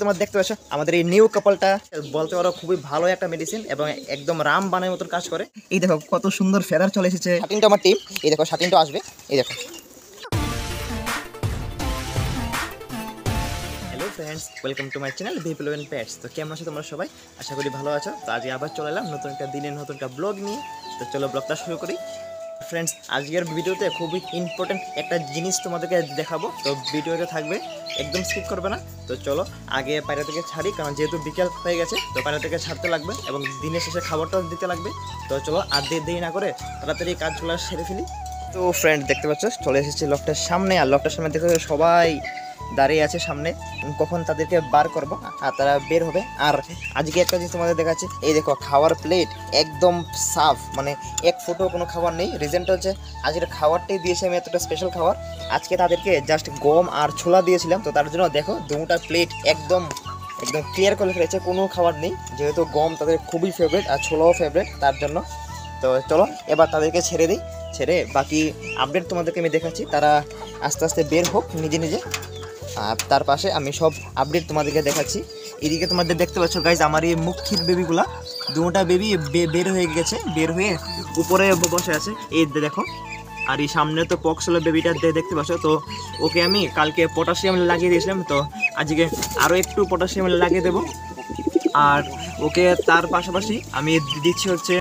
তোমরা দেখতে পাচ্ছ আমাদের এই নিউ কাপলটা বলতে পারো খুবই ভালো একটা মেডিসিন এবং একদম রাম বানের মতন কাজ করে। এই দেখো কত সুন্দর ফেদার চলে এসেছে। শাটিনটা আমার টিম, এই দেখো শাটিনটা আসবে, এই দেখো। Hello friends, welcome to my channel people and pets. তো কেমন আছো তোমরা সবাই? আশা করি ভালো আছো। তো আজকে আবার চলে এলাম নতুন একটা দিনের নতুন একটা ব্লগ নিয়ে। তো চলো ব্লগটা শুরু করি। ফ্রেন্ডস, আজকের ভিডিওতে খুবই ইম্পর্টেন্ট একটা জিনিস তোমাদেরকে দেখাবো, তো ভিডিওতে থাকবে, একদম স্কিপ করবে না। তো চলো আগে পায়রা থেকে ছাড়ি, কারণ যেহেতু বিকেল হয়ে গেছে তো পায়রা থেকে ছাড়তে লাগবে এবং দিনের শেষে খাবারটাও দিতে লাগবে। তো চলো আর দেরি না করে তাড়াতাড়ি কাজগুলো সেরে ফেলি। তো ফ্রেন্ড দেখতে পাচ্ছ চলে এসেছি লকটার সামনে, আর লকটার সামনে দেখতে সবাই দাঁড়িয়ে আছে সামনে, কখন তাদেরকে বার করবো আর তারা বের হবে। আর আজকে একটা জিনিস তোমাদের দেখাচ্ছি, এই দেখো খাওয়ার প্লেট একদম সাফ, মানে এক ফুটো কোনো খাবার নেই। রিজনটা হচ্ছে আজকের খাবারটাই দিয়েছি আমি এতটা স্পেশাল খাবার। আজকে তাদেরকে জাস্ট গম আর ছোলা দিয়েছিলাম, তো তার জন্য দেখো দুটা প্লেট একদম একদম ক্লিয়ার করে ফেলেছে, কোনো খাবার নেই। যেহেতু গম তাদের খুবই ফেভারিট আর ছোলাও ফেভারিট, তার জন্য। তো চলো এবার তাদেরকে ছেড়ে দিই, ছেড়ে বাকি আপডেট তোমাদেরকে আমি দেখাচ্ছি। তারা আস্তে আস্তে বের হোক নিজে নিজে, আর তার পাশে আমি সব আপডেট তোমাদেরকে দেখাচ্ছি। এদিকে তোমাদের দেখতে পাচ্ছ গাইজ আমার এই মুখির বেবিগুলা, দুটা বেবি বের হয়ে গেছে, বের হয়ে উপরে বসে আছে, এই দেখো। আর এই সামনে তো পক্সল বেবিটা দেখতে পাচ্ছ। তো ওকে আমি কালকে পটাশিয়াম লাগিয়ে দিয়েছিলাম, তো আজকে আরও একটু পটাশিয়াম লাগিয়ে দেবো। আর ওকে তার পাশাপাশি আমি দিচ্ছি হচ্ছে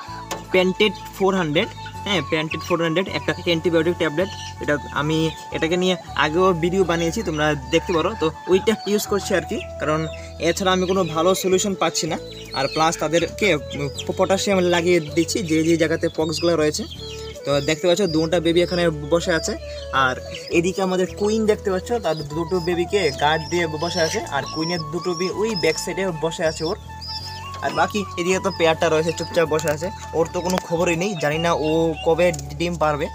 প্যান্টেড 400, হ্যাঁ প্যান্টেড 400 একটা অ্যান্টিবায়োটিক ট্যাবলেট। এটা আমি এটাকে নিয়ে আগেও ভিডিও বানিয়েছি, তোমরা দেখতে পারো। তো ওইটা ইউজ করছি আর কি, কারণ এছাড়া আমি কোনো ভালো সলিউশন পাচ্ছি না। আর প্লাস তাদেরকে পটাশিয়াম লাগিয়ে দিচ্ছি যে যে জায়গাতে পক্সগুলো রয়েছে। তো দেখতে পাচ্ছ দুটা বেবি এখানে বসে আছে। আর এদিকে আমাদের কুইন দেখতে পাচ্ছ, তার দুটো বেবিকে গার্ড দিয়ে বসে আছে, আর কুইনের দুটো বেবি ওই ব্যাক সাইডে বসে আছে ওর। আর বাকি এদিকে তো পেয়ারটা রয়েছে চুপচাপ বসে আছে, ওর তো কোনো খবরই নেই, জানি না ও কবে ডিম পারবে।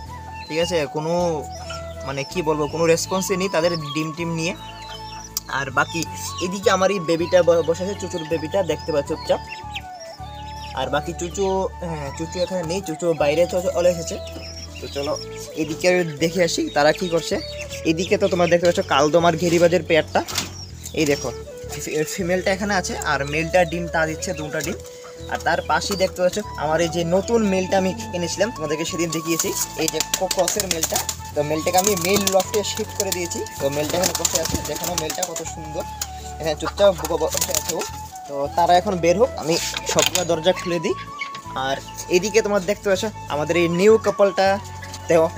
ঠিক আছে, কোনো মানে কি বলবো, কোনো রেসপন্সই নেই তাদের ডিম নিয়ে। আর বাকি এদিকে আমার এই বেবিটা বসে আছে, চুচুর বেবিটা দেখতে পাচ্ছ চুপচাপ। আর বাকি চুচু, হ্যাঁ চুচু এখানে নেই, চুচু বাইরে চলে এসেছে। তো চলো এদিকে দেখে আসি তারা কি করছে। এদিকে তো তোমরা দেখতে পাচ্ছ কালদমার ঘেরিবাজের পেয়ারটা, এই দেখো ফিমেলটা এখানে আছে আর মেলটা ডিম তা দিচ্ছে দুটা ডিম। আর তার পাশেই দেখতে পাচ্ছ আমার এই যে নতুন মেলটা আমি এনেছিলাম, তোমাদেরকে সেদিন দেখিয়েছি, এই যে ক্রসের মেলটা। তো মেলটাকে আমি মেল লফটে শিফট করে দিয়েছি। তো মেলটা এখানে বসে আছে, দেখানো মেলটা কত সুন্দর, এখানে চুপচাপ বসে আছে ও। তো তারা এখন বের হোক, আমি সবগুলো দরজা খুলে দিই। আর এদিকে তোমরা দেখতে পাচ্ছ আমাদের এই নিউ কাপলটা, দেখো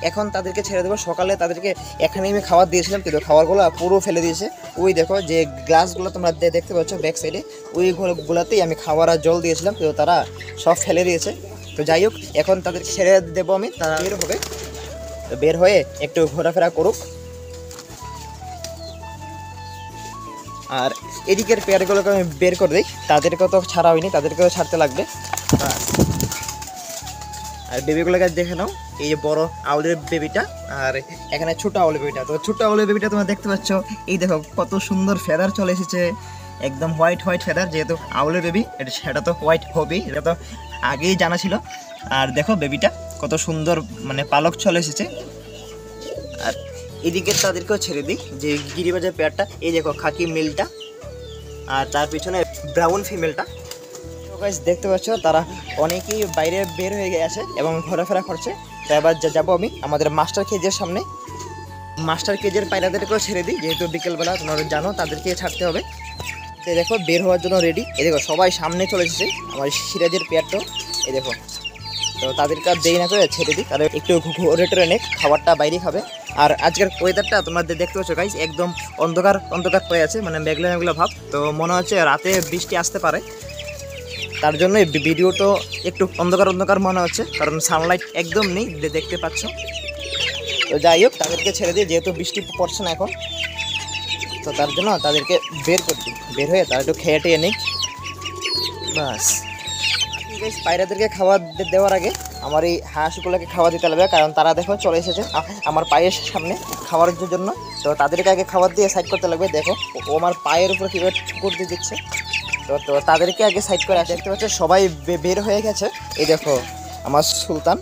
এখন তাদেরকে ছেড়ে দেবো। সকালে তাদেরকে এখানে আমি খাবার দিয়েছিলাম, কিন্তু খাবারগুলো পুরো ফেলে দিয়েছে। ওই দেখো যে গ্লাসগুলো তোমরা দেখতে পাচ্ছ ব্যাক সাইডে, ওইগুলোতেই আমি খাবার আর জল দিয়েছিলাম, কিন্তু তারা সব ফেলে দিয়েছে। তো যাই হোক এখন তাদেরকে ছেড়ে দেবো আমি, তারা বের হবে। তো বের হয়ে একটু ঘোরাফেরা করুক। আর এদিকের পেয়ারগুলোকে আমি বের করে দিই, তাদেরকেও তো ছাড়া হয়নি, তাদেরকেও ছাড়তে লাগবে। আর বেবিগুলোকে দেখে নাও, এই যে বড় আউলের বেবিটা আর এখানে ছোট আউলের বেবিটা। তো ছোট আউলের বেবিটা তোমরা দেখতে পাচ্ছ, এই দেখো কত সুন্দর ফেদার চলে এসেছে, একদম হোয়াইট ফেদার। যেহেতু আউলের বেবি সেটা তো হোয়াইট হবেই, এটা তো আগেই জানা ছিল। আর দেখো বেবিটা কত সুন্দর মানে পালক চলে এসেছে। আর এদিকে তাদেরকেও ছেড়ে দিই, যে গিরিবাজের পেয়ারটা, এই দেখো খাকি মেলটা আর তার পিছনে ব্রাউন ফিমেলটা। দেখতে পাচ্ছ তারা অনেকেই বাইরে বের হয়ে গেছে এবং ঘোরাফেরা করছে। তো এবার যাবো আমি আমাদের মাস্টার কেজের সামনে, মাস্টার কেজের পায়রাদেরকেও ছেড়ে দিই, যেহেতু বিকেলবেলা তোমরা জানো তাদেরকে ছাড়তে হবে। তো দেখো বের হওয়ার জন্য রেডি, এই দেখো সবাই সামনে চলে এসেছে, আমার সিরাজের পেয়ারটাও এই দেখো। তো তাদেরকে আর দেরি না করে ছেড়ে দিই, তারা একটু ঘুরে টরে নেক, খাবারটা বাইরে খাবে। আর আজকের ওয়েদারটা তোমাদের দেখতে পাচ্ছ গাইস, একদম অন্ধকার হয়ে আছে, মানে মেঘলা ভাব। তো মনে হচ্ছে রাতে বৃষ্টি আসতে পারে, তার জন্য ভিডিও তো একটু অন্ধকার মনে হচ্ছে, কারণ সানলাইট একদম নেই দেখতে পাচ্ছ। তো যাই হোক তাদেরকে ছেড়ে দিয়ে, যেহেতু বৃষ্টি পড়ছে না এখন, তো তার জন্য তাদেরকে বের করে দিই, বের হয়ে তারা একটু খেয়ে টেয়ে নেই বাস। পায়রাদেরকে খাবার দেওয়ার আগে আমার এই হাঁসগুলোকে খাওয়া দিতে লাগবে, কারণ তারা দেখো চলে এসেছে আমার পায়ের সামনে খাবারের জন্য। তো তাদেরকে আগে খাবার দিয়ে সাইড করতে লাগবে। দেখো ও আমার পায়ের উপর কীভাবে ঠুকুর দিয়ে দিচ্ছে। তো তাদেরকে আগে সাইড করে আসে। দেখতে পাচ্ছ সবাই বের হয়ে গেছে, এই দেখো আমার সুলতান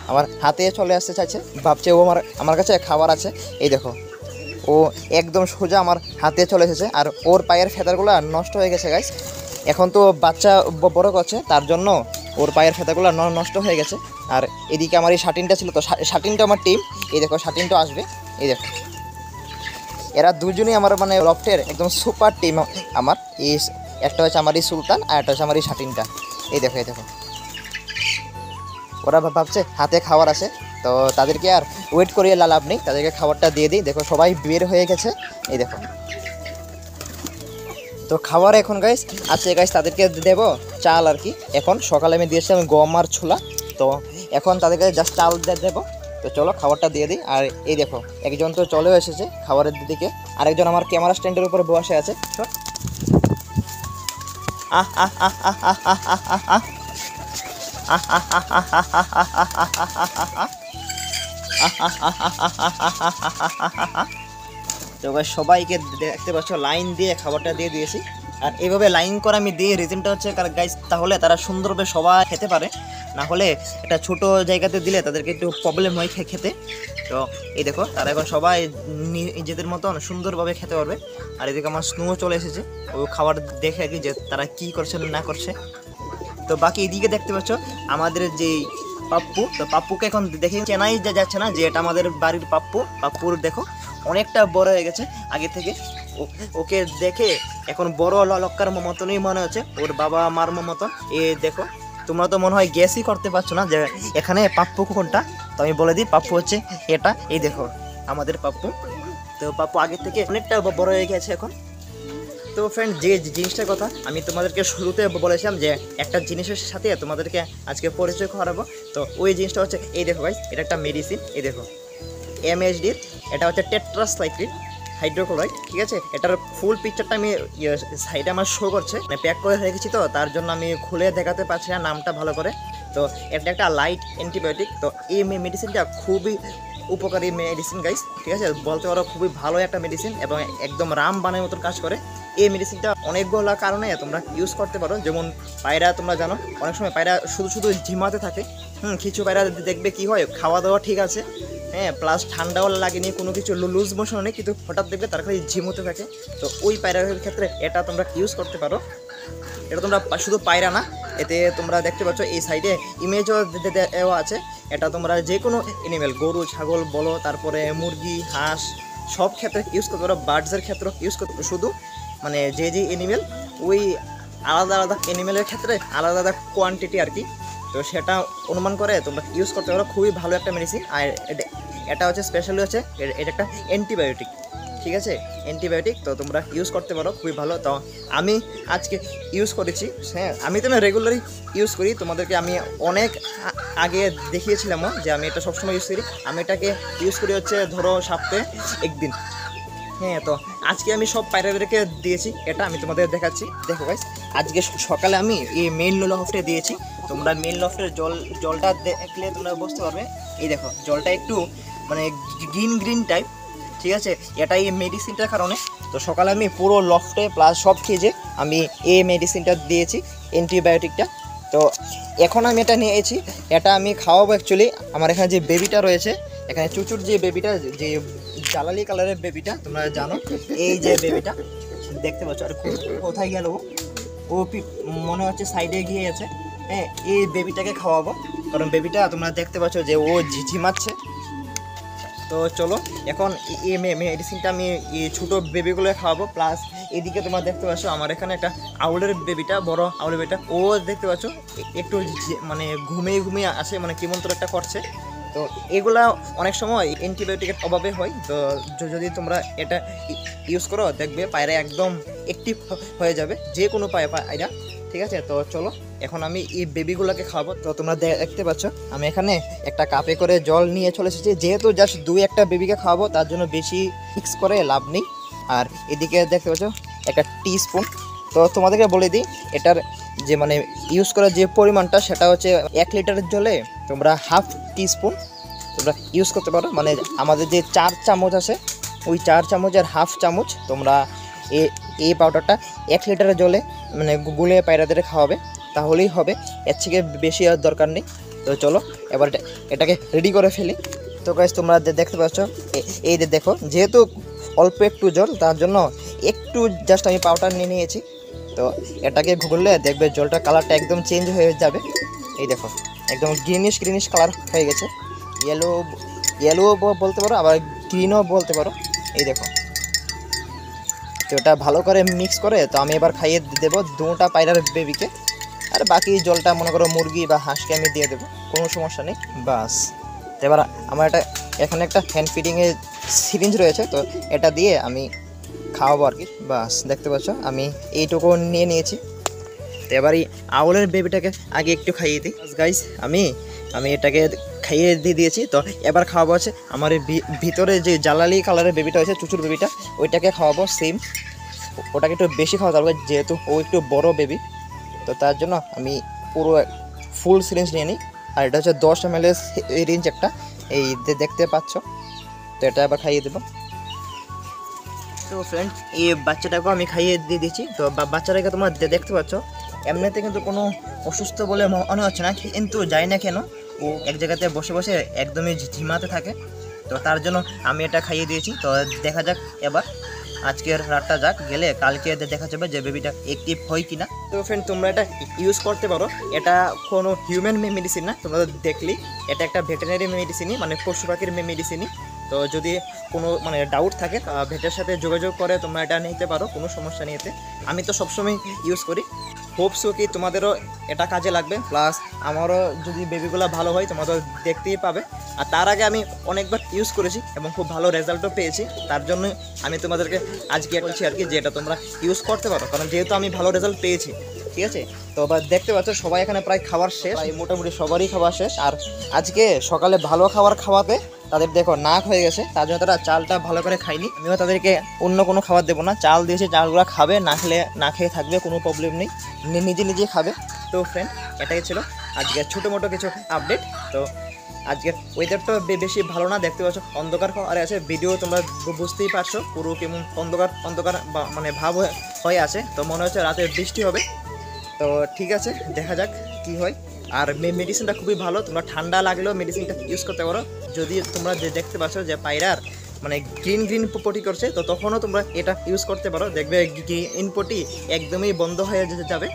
আমার হাতে চলে আসতে চাইছে, ভাবছে ও আমার কাছে খাবার আছে। এই দেখো ও একদম সোজা আমার হাতে চলে এসেছে, আর ওর পায়ের ফেদারগুলো নষ্ট হয়ে গেছে গাইস। এখন তো বাচ্চা বড় করছে, তার জন্য ওর পায়ের ফেদারগুলো নষ্ট হয়ে গেছে। আর এদিকে আমার এই শাটিনটা ছিল, তো শাটিনটা আমার টিম, এই দেখো শাটিনটা আসবে, এই দেখো এরা দুজনেই আমার মানে লফটের একদম সুপার টিম। আমার এই একটা হচ্ছে আমার এই সুলতান, আর একটা হচ্ছে আমার এই শাটিনটা। এই দেখো এই দেখো, ওরা ভাবছে হাতে খাবার আছে, তো তাদেরকে আর ওয়েট করিয়ে লাভ নেই, তাদেরকে খাবারটা দিয়ে দিই। দেখো সবাই বের হয়ে গেছে, এই দেখো। তো খাবার এখন গাইস আছে গাইস, তাদেরকে দেব চাল আর কি। এখন সকালে আমি দিয়েছিলাম গম আর ছোলা, তো এখন তাদেরকে জাস্ট চাল দেবো। তো চলো খাবারটা দিয়ে দিই। আর এই দেখো একজন তো চলেও এসেছে খাবারের দিকে, আরেকজন আমার ক্যামেরা স্ট্যান্ডের উপরে বসে আছে। আহ আহ আহ আহ আহ আহ আহ আহ তো সবাইকে দেখতে পাচ্ছ লাইন দিয়ে খাবারটা দিয়ে দিয়েছি। আর এইভাবে লাইন করে আমি দিয়ে রিজনটা হচ্ছে গাইস, তাহলে তারা সুন্দরভাবে সবাই খেতে পারে। না হলে একটা ছোট জায়গাতে দিলে তাদেরকে একটু প্রবলেম হয় খেতে। তো এই দেখো তারা এখন সবাই নিজেদের মতন সুন্দরভাবে খেতে পারবে। আর এদিকে আমার স্নো চলে এসেছে, ও খাবার দেখে আর কি যে তারা কী করছে না করছে। তো বাকি এদিকে দেখতে পাচ্ছ আমাদের যেই পাপ্পু, তো পাপ্পুকে এখন দেখে চেনাই যাচ্ছে না যে এটা আমাদের বাড়ির পাপ্পু। পাপ্পুর দেখো অনেকটা বড় হয়ে গেছে আগে থেকে, ওকে দেখে এখন বড় লক্কার মতনই মনে হচ্ছে, ওর বাবা মার মতন। এ দেখো তোমরা তো মনে হয় গেসই করতে পারছো না যে এখানে পাপ্পু কোনটা। তো আমি বলে দিই পাপ্পু হচ্ছে এটা, এই দেখো আমাদের পাপ্পু। তো পাপ্পু আগের থেকে অনেকটা বড় হয়ে গেছে এখন। তো ফ্রেন্ড যে জিনিসটার কথা আমি তোমাদেরকে শুরুতে বলেছিলাম যে একটা জিনিসের সাথে তোমাদেরকে আজকে পরিচয় করাবো, তো ওই জিনিসটা হচ্ছে এই দেখো ভাই, এটা একটা মেডিসিন। এই দেখো এমএসডির, এটা হচ্ছে টেট্রাসাইক্লিন হাইড্রোক্লোরাইড, ঠিক আছে। এটার ফুল পিকচারটা আমি সাইডে আমার শো করছে, মানে প্যাক করে রেখেছি, তো তার জন্য আমি খুলে দেখাতে পারছি না নামটা ভালো করে। তো এটা একটা লাইট অ্যান্টিবায়োটিক। তো এই মেডিসিনটা খুবই উপকারী মেডিসিন গাইস, ঠিক আছে, বলতে পারো খুবই ভালো একটা মেডিসিন এবং একদম রামবানের মতন কাজ করে। এই মেডিসিনটা অনেকগুলো কারণে তোমরা ইউজ করতে পারো। যেমন পায়রা, তোমরা জানো অনেক সময় পায়রা শুধু ঝিমাতে থাকে। কিছু পায়রা দেখবে কি হয়, খাওয়া দাওয়া ঠিক আছে, হ্যাঁ, প্লাস ঠান্ডাও লাগেনি, কোনো কিছু লুজ মোশন নেই, কিন্তু হঠাৎ দেখবে তার খালি ঝিমোতে থাকে। তো ওই পায়রার ক্ষেত্রে এটা তোমরা ইউজ করতে পারো। এটা তোমরা শুধু পায়রা না, এতে তোমরা দেখতে পাচ্ছ এই সাইডে ইমেজও দেওয়া আছে। এটা তোমরা যে কোনো অ্যানিমেল, গরু ছাগল বলো, তারপরে মুরগি হাঁস, সব ক্ষেত্রে ইউজ করতে পারো, বার্ডসের ক্ষেত্রে ইউজ করতে পারো। শুধু মানে যে অ্যানিমেল, ওই আলাদা আলাদা অ্যানিমেলের ক্ষেত্রে আলাদা আলাদা কোয়ান্টিটি আর কি। তো সেটা অনুমান করে তোমরা ইউজ করতে পারো, খুবই ভালো একটা মেডিসিন। আর এটা হচ্ছে স্পেশালি হচ্ছে এটা একটা অ্যান্টিবায়োটিক, ঠিক আছে, অ্যান্টিবায়োটিক। তো তোমরা ইউজ করতে পারো, খুবই ভালো। তো আমি আজকে ইউজ করেছি, হ্যাঁ, আমি তো না রেগুলারই ইউজ করি। তোমাদেরকে আমি অনেক আগে দেখিয়েছিলামও যে আমি এটা সবসময় ইউজ করি। আমি এটাকে ইউজ করি হচ্ছে ধরো সপ্তাহে একদিন, হ্যাঁ। তো আজকে আমি সব পায়রাদেরকে দিয়েছি, এটা আমি তোমাদের দেখাচ্ছি। দেখো গাইস, আজকে সকালে আমি এই মেইন লফটে দিয়েছি। তোমরা মেইন লফটের জলটা দেখলে তোমরা বুঝতে পারবে। এই দেখো জলটা একটু মানে গ্রিন টাইপ, ঠিক আছে, এটা এই মেডিসিনটার কারণে। তো সকালে আমি পুরো লফটে প্লাস সব খেজে আমি এই মেডিসিনটা দিয়েছি, অ্যান্টিবায়োটিকটা। তো এখন আমি এটা নিয়েছি, এটা আমি খাওয়াবো অ্যাকচুয়ালি। আমার এখানে যে বেবিটা রয়েছে, এখানে চুচুর যে বেবিটা, যে জালালি কালারের বেবিটা, তোমরা জানো এই যে বেবিটা দেখতে পাচ্ছ। আর কোথায় গেল ও মনে হচ্ছে সাইডে গিয়ে আছে, হ্যাঁ। এই বেবিটাকে খাওয়াবো, কারণ বেবিটা তোমরা দেখতে পাচ্ছ যে ও ঝিমাচ্ছে। তো চলো এখন এই মেডিসিনটা আমি এই ছোটো বেবিগুলো খাওয়াবো। প্লাস এদিকে তোমরা দেখতে পাচ্ছ আমার এখানে একটা আউলের বেবিটা, বড় আউলের বেবিটা, ও দেখতে পাচ্ছ একটু মানে ঘুমিয়ে আসে, মানে কেমন তোর একটা করছে। তো এগুলা অনেক সময় অ্যান্টিবায়োটিকের অভাবে হয়। তো যদি তোমরা এটা ইউজ করো দেখবে পায়রা একদম অ্যাক্টিভ হয়ে যাবে, যে কোনো পায়রা, ঠিক আছে। তো চলো এখন আমি এই বেবিগুলোকে খাওয়াবো। তো তোমরা দেখতে পাচ্ছ আমি এখানে একটা কাপে করে জল নিয়ে চলে এসেছি, যেহেতু জাস্ট 2-1টা বেবিকে খাওয়াবো, তার জন্য বেশি মিক্স করে লাভ নেই। আর এদিকে দেখতে পাচ্ছ একটা টিস্পুন। তো তোমাদেরকে বলে দিই এটার যে মানে ইউজ করার যে পরিমাণটা, সেটা হচ্ছে 1 লিটারের জলে তোমরা হাফ টিস্পুন তোমরা ইউজ করতে পারো। মানে আমাদের যে 4 চামচ আছে, ওই 4 চামচের হাফ চামচ তোমরা এই পাউডারটা 1 লিটারের জলে মানে গুলে পায়রাদের খাওয়াবে, তাহলেই হবে, এর থেকে বেশি আর দরকার নেই। তো চলো এবার এটাকে রেডি করে ফেলি। তো গাইস তোমরা দেখতে পাচ্ছ, এই দেখো, যেহেতু অল্প একটু জল, তার জন্য একটু জাস্ট আমি পাউডার নিয়ে নিয়েছি। তো এটাকে ঘুরলে দেখবে জলটার কালারটা একদম চেঞ্জ হয়ে যাবে। এই দেখো একদম গ্রিনিশ কালার হয়ে গেছে, ইয়েলো বলতে পারো, আবার গ্রিনও বলতে পারো। এই দেখো, তো এটা ভালো করে মিক্স করে তো আমি এবার খাইয়ে দেবো দুটা পায়রার বেবিকে, আর বাকি জলটা মনে করো মুরগি বা হাঁসকে আমি দিয়ে দেবো, কোনো সমস্যা নেই। বাস, এবার আমার এখানে একটা হ্যান্ড ফিডিংয়ের সিরিঞ্জ রয়েছে, তো এটা দিয়ে আমি খাওয়াবো আর কি। বাস, দেখতে পাচ্ছ আমি এইটুকু নিয়ে নিয়েছি। তো এবার এই আউলের বেবিটাকে আগে একটু খাইয়ে দিই। গাইস, আমি এটাকে খাইয়ে দিয়ে দিয়েছি। তো এবার খাওয়াবো হচ্ছে আমার এই ভিতরে যে জালালি কালারের বেবিটা হয়েছে, চুচুর বেবিটা, ওইটাকে খাওয়াবো সেম। ওটাকে একটু বেশি খাওয়াতে হবে যেহেতু ও একটু বড় বেবি, তো তার জন্য আমি পুরো ফুল সিরিঞ্জ নিয়ে নিই। আর এটা হচ্ছে 10 ml রেঞ্জ একটা, এই দেখতে পাচ্ছ। তো এটা আবার খাইয়ে দেবো। তো ফ্রেন্ড, এই বাচ্চাটাকেও আমি খাইয়ে দিয়ে দিচ্ছি। তো বাচ্চাটাকে তোমরা দেখতে পাচ্ছ, এমনিতে কিন্তু কোনো অসুস্থ বলে মনে হচ্ছে না, কিন্তু যাই না কেন ও এক জায়গাতে বসে বসে একদমই ঝিমাতে থাকে। তো তার জন্য আমি এটা খাইয়ে দিয়েছি। তো দেখা যাক এবার, আজকের রাতটা যাক, গেলে কালকে দেখা যাবে যে বেবিটা অ্যাক্টিভ হয় কিনা। তো ফ্রেন্ড, তোমরা এটা ইউজ করতে পারো। এটা কোনো হিউম্যান মেডিসিন না, তোমরা দেখলি এটা একটা ভেটেরিনারি মেডিসিনই, মানে পশু পাখির মেডিসিনই। তো যদি কোনো মানে ডাউট থাকে ভেটের সাথে যোগাযোগ করে তোমরা এটা নিতে পারো, কোনো সমস্যা নেই এতে। আমি তো সবসময় ইউজ করি। হোপসও কি তোমাদেরও এটা কাজে লাগবে, প্লাস আমারও যদি বেবিগুলো ভালো হয় তোমরা তো দেখতেই পাবে। আর তার আগে আমি অনেকবার ইউজ করেছি এবং খুব ভালো রেজাল্টও পেয়েছি, তার জন্য আমি তোমাদেরকে আজকে বলছি আর কি যে এটা তোমরা ইউজ করতে পারো, কারণ যেহেতু আমি ভালো রেজাল্ট পেয়েছি। ঠিক আছে, তো আবার দেখতে পাচ্ছ সবাই এখানে প্রায় খাবার শেষ, মোটামুটি সবারই খাবার শেষ। আর আজকে সকালে ভালো খাবার খাওয়াতে তাদের দেখো নাক হয়ে গেছে, তার জন্য তারা চালটা ভালো করে খায়নি। আমিও তাদেরকে অন্য কোনো খাবার দেবো না, চাল দিয়েছি, চালগুলো খাবে, না খেলে না খেয়ে থাকবে, কোনো প্রবলেম নেই, নিজে খাবে। তো ফ্রেন্ড, এটাই ছিল আজকে ছোটো মোটো কিছু আপডেট। তো আজকের ওয়েদারটা বেশি ভালো না, দেখতে পাচ্ছ অন্ধকার আর আছে, ভিডিও তোমরা বুঝতেই পারছো পুরো কেমন অন্ধকার মানে ভাব হয়ে আছে। তো মনে হচ্ছে রাতে বৃষ্টি হবে। তো ঠিক আছে, দেখা যাক কি হয়। আর মেডিসিনটা খুবই ভালো, তোমরা ঠান্ডা লাগলেও মেডিসিনটা ইউজ করতে পারো। যদি তোমরা যে দেখতে পাচ্ছ যে পায়রার মানে গ্রিন পটি করছে, তো তখনও তোমরা এটা ইউজ করতে পারো, দেখবে গ্রিন পটি একদমই বন্ধ হয়ে যাবে।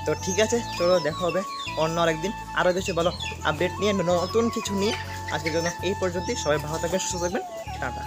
তো ঠিক আছে, চলো দেখা হবে অন্য আরেকদিন আরও কিছু ভালো আপডেট নিয়ে, নতুন কিছু নিয়ে। আজকের জন্য এই পর্যন্তই, সবাই ভালো থাকবেন, সুস্থ থাকবেন, টাটা।